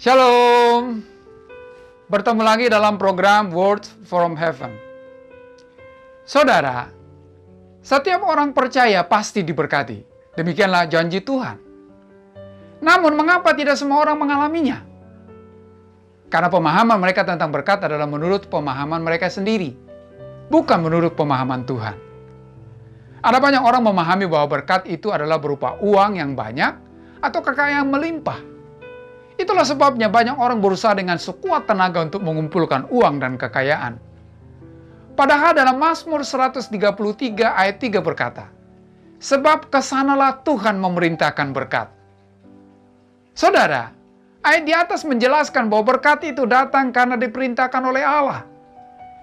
Shalom. Bertemu lagi dalam program Words from Heaven. Saudara, setiap orang percaya pasti diberkati. Demikianlah janji Tuhan. Namun mengapa tidak semua orang mengalaminya? Karena pemahaman mereka tentang berkat adalah menurut pemahaman mereka sendiri, bukan menurut pemahaman Tuhan. Ada banyak orang memahami bahwa berkat itu adalah berupa uang yang banyak atau kekayaan yang melimpah. Itulah sebabnya banyak orang berusaha dengan sekuat tenaga untuk mengumpulkan uang dan kekayaan. Padahal dalam Mazmur 133 ayat 3 berkata, "Sebab kesanalah Tuhan memerintahkan berkat." Saudara, ayat di atas menjelaskan bahwa berkat itu datang karena diperintahkan oleh Allah.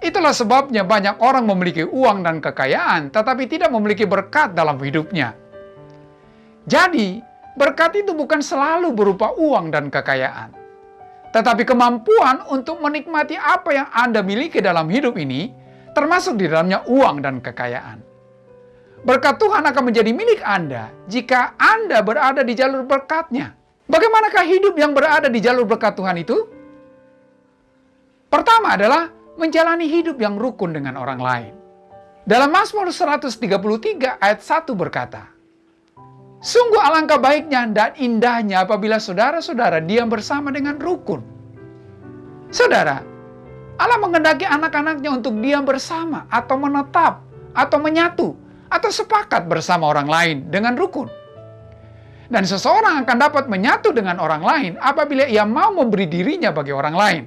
Itulah sebabnya banyak orang memiliki uang dan kekayaan, tetapi tidak memiliki berkat dalam hidupnya. Jadi, berkat itu bukan selalu berupa uang dan kekayaan, tetapi kemampuan untuk menikmati apa yang Anda miliki dalam hidup ini, termasuk di dalamnya uang dan kekayaan. Berkat Tuhan akan menjadi milik Anda jika Anda berada di jalur berkat-Nya. Bagaimanakah hidup yang berada di jalur berkat Tuhan itu? Pertama adalah menjalani hidup yang rukun dengan orang lain. Dalam Mazmur 133 ayat 1 berkata, "Sungguh alangkah baiknya dan indahnya apabila saudara-saudara diam bersama dengan rukun." Saudara, Allah menghendaki anak-anaknya untuk diam bersama, atau menetap, atau menyatu, atau sepakat bersama orang lain dengan rukun. Dan seseorang akan dapat menyatu dengan orang lain apabila ia mau memberi dirinya bagi orang lain.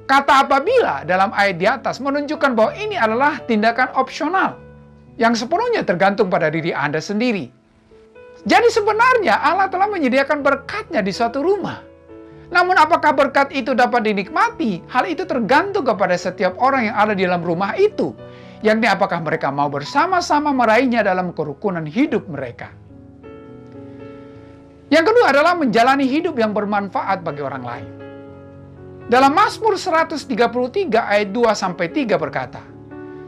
Kata apabila dalam ayat di atas menunjukkan bahwa ini adalah tindakan opsional, yang sepenuhnya tergantung pada diri Anda sendiri. Jadi sebenarnya Allah telah menyediakan berkat-Nya di suatu rumah. Namun apakah berkat itu dapat dinikmati? Hal itu tergantung kepada setiap orang yang ada di dalam rumah itu. Yakni apakah mereka mau bersama-sama meraihnya dalam kerukunan hidup mereka. Yang kedua adalah menjalani hidup yang bermanfaat bagi orang lain. Dalam Mazmur 133 ayat 2-3 berkata,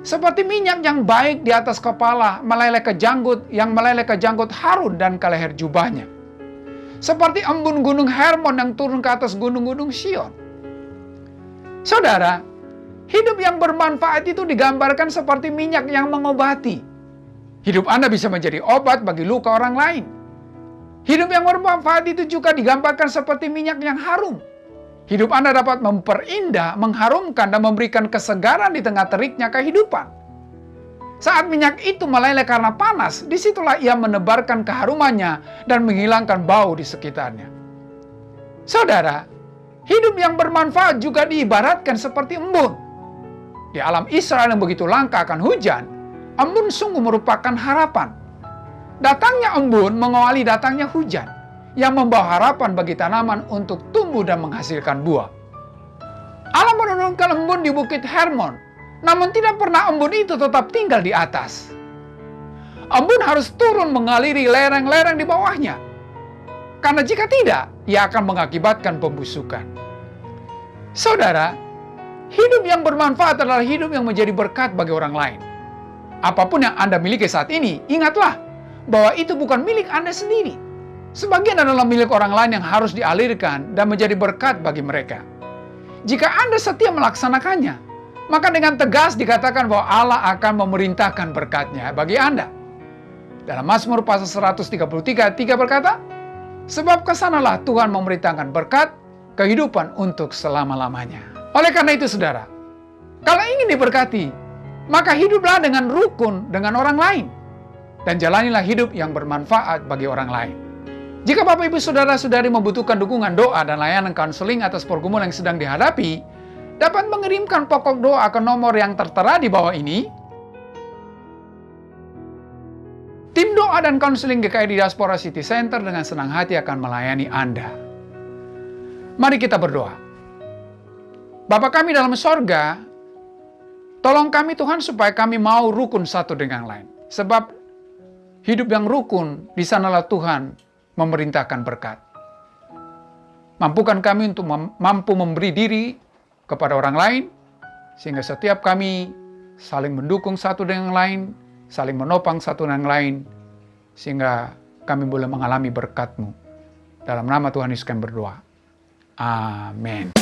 "Seperti minyak yang baik di atas kepala meleleh ke janggut Harun dan ke leher jubahnya. Seperti embun gunung Hermon yang turun ke atas gunung-gunung Sion." Saudara, hidup yang bermanfaat itu digambarkan seperti minyak yang mengobati. Hidup Anda bisa menjadi obat bagi luka orang lain. Hidup yang bermanfaat itu juga digambarkan seperti minyak yang harum. Hidup Anda dapat memperindah, mengharumkan, dan memberikan kesegaran di tengah teriknya kehidupan. Saat minyak itu meleleh karena panas, disitulah ia menebarkan keharumannya dan menghilangkan bau di sekitarnya. Saudara, hidup yang bermanfaat juga diibaratkan seperti embun. Di alam Israel yang begitu langka akan hujan, embun sungguh merupakan harapan. Datangnya embun mengawali datangnya hujan, yang membawa harapan bagi tanaman untuk tumbuh dan menghasilkan buah. Allah menurunkan embun di bukit Hermon, namun tidak pernah embun itu tetap tinggal di atas. Embun harus turun mengaliri lereng-lereng di bawahnya. Karena jika tidak, ia akan mengakibatkan pembusukan. Saudara, hidup yang bermanfaat adalah hidup yang menjadi berkat bagi orang lain. Apapun yang Anda miliki saat ini, ingatlah bahwa itu bukan milik Anda sendiri. Sebagian adalah milik orang lain yang harus dialirkan dan menjadi berkat bagi mereka. Jika Anda setia melaksanakannya, maka dengan tegas dikatakan bahwa Allah akan memerintahkan berkat-Nya bagi Anda. Dalam Mazmur pasal 133 ayat 3 berkata, "Sebab kesanalah Tuhan memerintahkan berkat, kehidupan untuk selama-lamanya." Oleh karena itu saudara, kalau ingin diberkati, maka hiduplah dengan rukun dengan orang lain, dan jalanilah hidup yang bermanfaat bagi orang lain. Jika Bapak Ibu Saudara-saudari membutuhkan dukungan doa dan layanan konseling atas pergumulan yang sedang dihadapi, dapat mengirimkan pokok doa ke nomor yang tertera di bawah ini. Tim doa dan konseling GKI di Diaspora City Center dengan senang hati akan melayani Anda. Mari kita berdoa. Bapa kami dalam sorga, tolong kami Tuhan supaya kami mau rukun satu dengan lain. Sebab hidup yang rukun, di sanalah Tuhan memerintahkan berkat. Mampukan kami untuk mampu memberi diri kepada orang lain, sehingga setiap kami saling mendukung satu dengan yang lain, saling menopang satu dengan yang lain, sehingga kami boleh mengalami berkat-Mu. Dalam nama Tuhan Yesus kami berdoa. Amin.